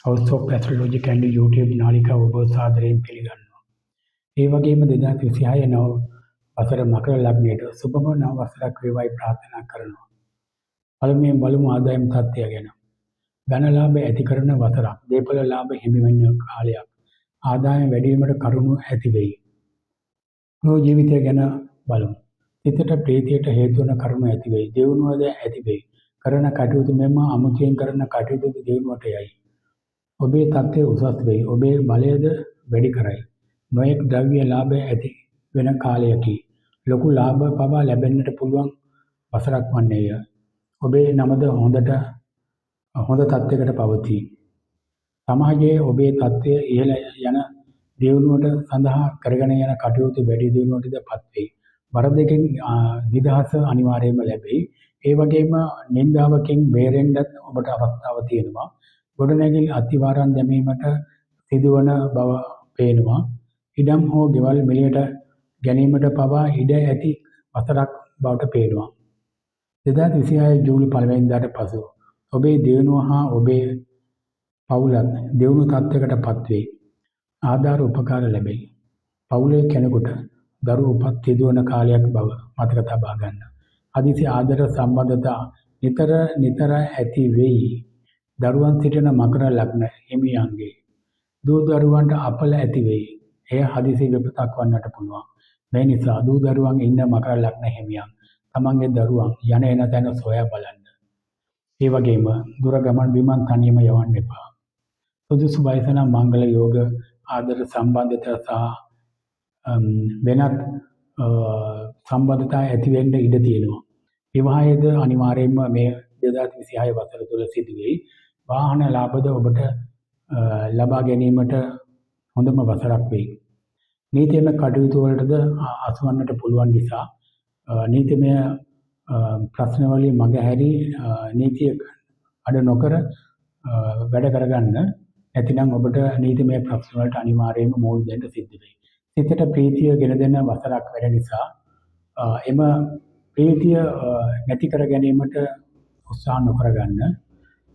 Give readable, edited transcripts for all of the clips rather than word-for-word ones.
House of astrology Kandy YouTube නාලිකාව ඔබ සාදරයෙන් පිළිගන්නවා. ඒ වගේම 2026 නව වසර මකර ලග්නයට සුබම නව වසරක් වේවායි ප්‍රාර්ථනා කරනවා. පළමුවෙන් බලමු ආදායම් තත්ත්වය ගැන. ධන ලාභ ඇති කරන වසරක්. දේපල ලාභ හිමි වෙන කාලයක්. ආදායම් වැඩි වීමට කරුණු ඇති වෙයි. ගෘහ ජීවිතය ගැන බලමු. සිතට ප්‍රීතියට හේතු වන කරුණු ඇති වෙයි. දියුණුවද ඇති වෙයි. කරන කටයුතු මෙම අමුතුවෙන් කරන කටයුතු දියුණුවට යයි. ඔබේ තත්ත්වය උසස් වෙයි. ඔබේ බලයද වැඩි කරයි. නොයෙක් ද්‍රව්‍ය ලාභ ඇති වෙන කාලයකි. ලොකු ලාභ පවා ලැබෙන්නට පුළුවන් වසරක් වන්නේය. ඔබේ නමද හොඳ තත්ත්වයකට පවතී. සමාජයේ ඔබේ තත්ත්වය ඉහළ යන දියුණුවට සඳහා කරගෙන යන කටයුතු වැඩි දියුණුවටද පත් වෙයි. වරදකින් නිදහස අනිවාර්යයෙන්ම ලැබෙයි. ඒ වගේම නින්දාවකින් බේරෙන්නත් ඔබට අවස්ථාව තියෙනවා. ගොඩනැගිලි අතිවාරම් දැමීමට සිදුවන බව පේනවා. ඉඩම් හෝ ගෙවල් මිලයට ගැනීමට පවා ඉඩ ඇති වසරක් බවට පේනවා. 2026 ජූලි 1 වෙනිදාට පසු ඔබේ දියුණුව හා ඔබේ පවුලත් දියුණු තත්ත්වයකට පත් වෙයි. ආධාර උපකාර ලැබෙයි. පවුලේ කෙනෙකුට දරුවෝ උපත් සිදුවන කාලයක් බව මතක තබා ගන්න. හදිසි ආදර සම්බන්ධතා නිතර ඇති වෙයි. දරුවන් සිටින මකර ලග්න හිමියන්ගේ දූ දරුවන්ට අපල ඇති වෙයි. එය හදිසි විපතක් වන්නට පුළුවන්. මේ නිසා දූ දරුවන් ඉන්න මකර ලග්න හිමියන් තමන්ගේ දරුවන් යන එන තැන සොයා බලන්න. ඒ වගේම දුර ගමන් බිමන් තනියම යවන්න එපා. සුදුසු වයස නම් මංගල යෝග ආදර සම්බන්ධතා සහ වෙනත් සම්බන්ධතා ඇති වෙන්න ඉඩ තියෙනවා. විවාහයේද අනිවාර්යයෙන්ම මේ 2026 වසර තුල සිදු වෙයි. වාහන ලාභද ඔබට ලබා ගැනීමට හොඳම වසරක් වෙයි. නීතිමය කටයුතු වලටද අසවන්නට පුළුවන් නිසා නීතිමය ප්‍රශ්න වලින් මගහැරී නීතිය අඩ නොකර වැඩ කරගන්න. නැතිනම් ඔබට නීතිමය ප්‍රශ්න වලට අනිවාර්යයෙන්ම මුහුණ දෙන්න සිද්ධ වෙයි. සිතට ප්‍රීතිය ගෙන දෙන වසරක් වෙන නිසා එම ප්‍රීතිය නැති කර ගැනීමට උත්සාහ නොකර ගන්න.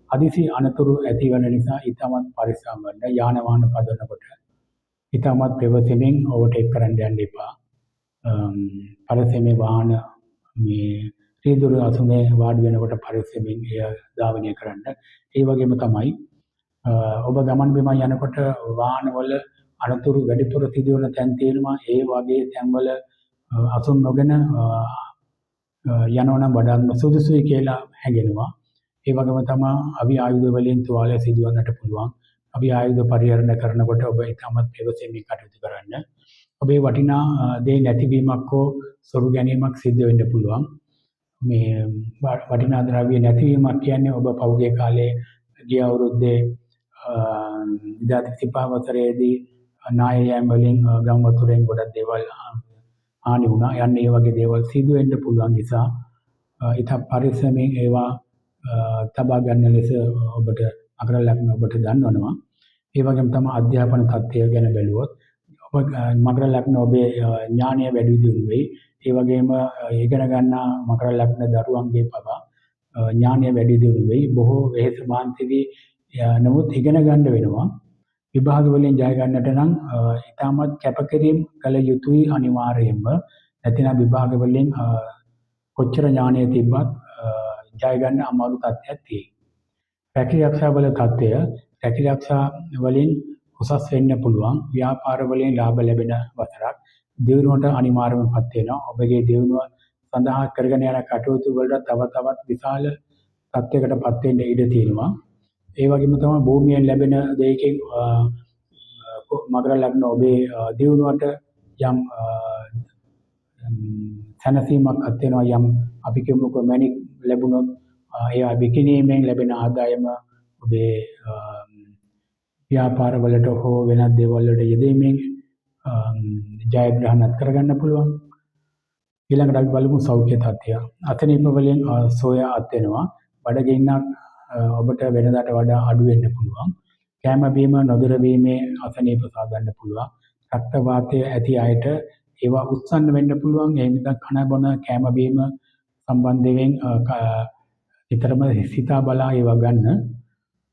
හදිසි අනතුරු ඇති වෙන නිසා ඊටමත් පරිස්සම් වෙන්න. යාන වාහන පදවනකොට ඊටමත් ප්‍රවසෙමින් ඕවර්ටේක් කරන්න යන්න එපා. පරිස්සමේ වාහන මේ රීදුරු අසුනේ වාඩි වෙනකොට පරිස්සමෙන් එය ධාවනය කරන්න. ඒ වගේම තමයි ඔබ ගමන් බිමන් යනකොට වාහනවල අනතුරු වැඩිපුර සිදුවන තැන් තියෙනවා. ඒ වගේ තැන්වල අසුන් නොගෙන යනවා නම් වඩාත්ම සුදුසුයි කියලා හැඟෙනවා. ඒ වගේම තමයි අවි ආයුධ වලින් තුවාලය සිදුවන්නට පුළුවන්. අවි ආයුධ පරිහරණය කරනකොට ඔබ ඉතාමත් ප්‍රවේශයෙන් කටයුතු කරන්න. ඔබේ වටිනා දේ නැතිවීමක් හෝ සොරු ගැනීමක් සිද්ධ වෙන්න පුළුවන්. මේ වටිනා ද්‍රව්‍ය නැතිවීමක් කියන්නේ ඔබ පෞද්ගලික කාලයේ ගිය අවුරුද්දේ 2035 වසරේදී නාය යෑම වලින් ගම් වතුරෙන් ගොඩක් දේවල් හානි වුණා. යන්නේ මේ වගේ දේවල් සිදු වෙන්න පුළුවන් නිසා ඉතා පරිස්සමෙන් ඒවා තබා ගන්න ලෙස ඔබට මකර ලග්න ඔබට දන්වනවා. ඒ වගේම තමයි අධ්‍යාපන තත්ත්වය ගැන බැලුවොත් ඔබ මකර ලග්න ඔබේ ඥානය වැඩි දියුණු වෙයි. ඒ වගේම ඉගෙන ගන්නා මකර ලග්න දරුවන්ගේ පවා ඥානය වැඩි දියුණු වෙයි. බොහෝ වෙහෙස මානසිකී නමුත් ඉගෙන ගන්න වෙනවා. විභාග වලින් ජය ගන්නට නම් ඉතාමත් කැපකිරීම කළ යුතුයි අනිවාර්යයෙන්ම. නැතිනම් විභාග වලින් කොච්චර ඥානය තිබ්බත් ජය ගන්න අමාරු තත්ත්වයක් තියෙයි. රැකී ආරක්ෂා වල තත්ත්වය රැකී ආරක්ෂා වලින් උසස් වෙන්න පුළුවන්. ව්‍යාපාර වලින් ලාභ ලැබෙන වසරක්. දියුණුවට අනිවාර්යයෙන්ම පත් වෙනවා. ඔබගේ දියුණුව සඳහා කරගෙන යන කටයුතු වලට තවත් විශාල තත්ත්වයකට පත් වෙන්න ඉඩ තියෙනවා. ඒ වගේම තමයි භූමියෙන් ලැබෙන දෙයකින් මකර ලග්න ඔබේ දියුණුවට යම් සැනසීමක් අත් වෙනවා. යම් අපි කියමුකෝ මැණික් ලැබුණොත් ඒ විකිණීමෙන් ලැබෙන ආදායම ඔබේ ව්‍යාපාර වලට හෝ වෙනත් දේවල් වලට යෙදීමෙන් ජයග්‍රහණත් කරගන්න පුළුවන්. ඊළඟට අපි බලමු සෞඛ්‍ය තත්ත්වය. අතනීප වලින් සෝයා අත් වෙනවා. බඩගින්නක් ඔබට වෙනදාට වඩා අඩු වෙන්න පුළුවන්. කැම බීම නොදර වීමේ අසනීප සාදන්න පුළුවන්. රක්ත වාතය ඇති අයට ඒවා උත්සන්න වෙන්න පුළුවන්. ඒ නිසා කන බොන කැම බීම සම්බන්ධයෙන් නිතරම සිතා බලා ඒවා ගන්න.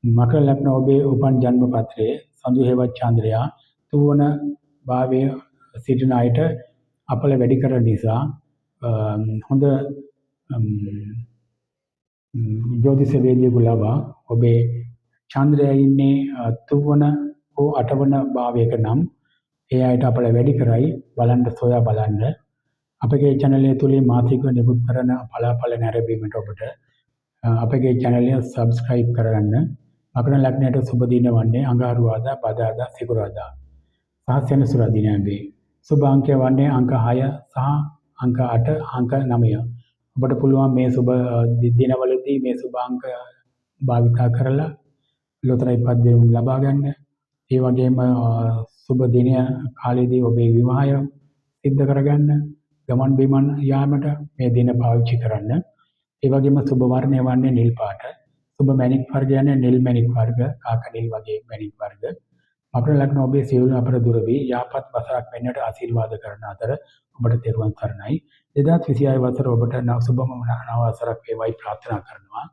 මකර ලග්න ඔබේ උපන් ජන්ම පත්‍රයේ සඳු හේවත් චන්ද්‍රයා තුවන භාවයේ සිටින අයට අපල වැඩි කරන නිසා හොඳ ජ්‍යොතිෂ වේදිකු ලබා ඔබේ චන්ද්‍රයා ඉන්නේ තුවන හෝ අටවන භාවයක නම් ඒ අයට අපල වැඩි කරයි බලන්න සොයා බලන්න අපගේ channel එක තුලින් මාසිකව නිකුත් කරන පලාඵල නැරඹීමට ඔබට අපගේ channel එක subscribe කරගන්න. මකර ලග්නයට සුබ දින වන්නේ අඟහරුවාදා, බදාදා, සිකුරාදා සහ සෙනසුරාදා දිනයන්දී. සුබ අංකය වන්නේ අංක 6 සහ අංක 8, අංක 9. ඔබට පුළුවන් මේ සුබ දිනවලදී මේ සුබ අංක භාවිතා කරලා ලෝතර ඉපත් දිනුම් ලබා ගන්න. ඒ වගේම සුබ දිනය කාලයේදී ඔබේ විවාහය සිද්ධ කරගන්න, ගමන් බිමන් යාමට මේ දින පාවිච්චි කරන්න. ඒ වගේම සුබ වර්ණය වන්නේ නිල් පාට. සුබ මැණික් වර්ග යන්නේ නිල් මැණික් වර්ග, කාක නිල් වගේ මැණික් වර්ග. මකර ලග්න ඔබේ සියලු අපර දුර වී යහපත් වසරක් වෙන්නට ආශිර්වාද කරන අතර ඔබට තෙරුවන් සරණයි. 2026 වසර ඔබට සුබම නව වසරක් වේවායි ප්‍රාර්ථනා කරනවා.